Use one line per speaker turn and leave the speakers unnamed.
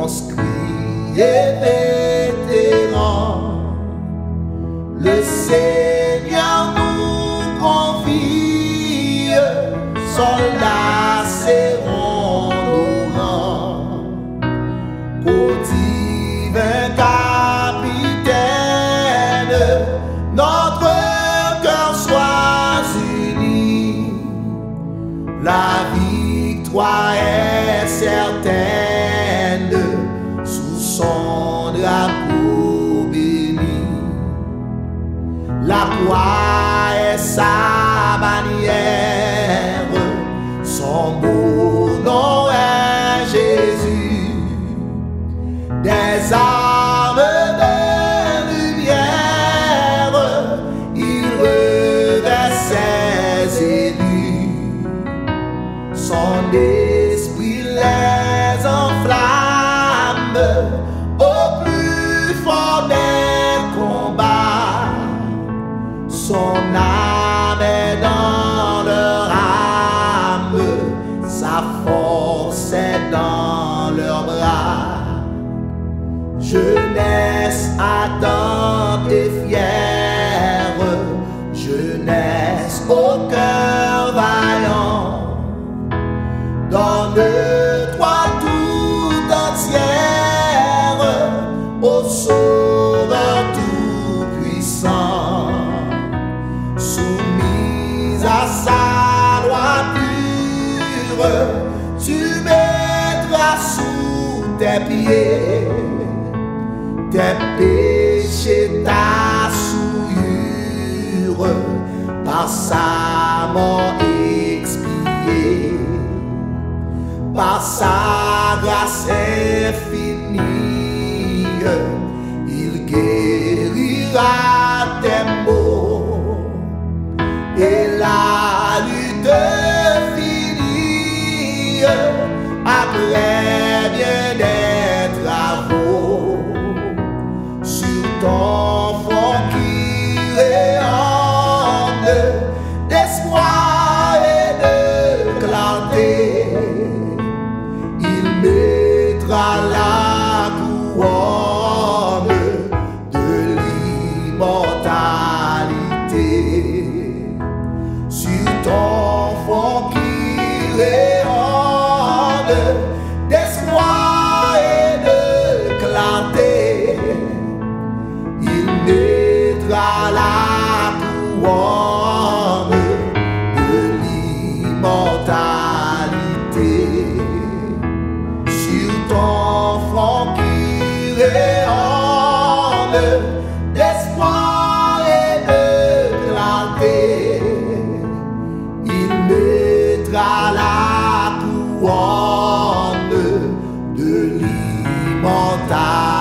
conscrits et vétérans, le Seigneur nous confie, soldats serrons nos rangs, au divin capitaine, notre cœur soit uni, la victoire est certaine sous son drapeau béni. La croix est sa bannière, son beau nom est Jésus. Des armes de lumière, il revêt ses élus. Son esprit les enflamme au plus fort des combats. Son âme est dans leur âme, sa force est dans leurs bras. Jeunesse ardente et fière, jeunesse au cœur vaillant, donne-toi tout entière au Sauveur tout-puissant, soumise à sa loi pure, tu mettras sous tes pieds tes péchés, ta souillure, par sa mort expiée, par sa grâce infinie, il guérira tes maux, et la lutte finie après bien des travaux. Ton front qui rayonne d'espoir et de clarté, il mettra la couronne de l'immortalité sur ton front qui rayonne d'espoir et de clarté. Il mettra la couronne de l'immortalité sur ton front qui rayonne d'espoir et de clarté. Il mettra la couronne de l'immortalité.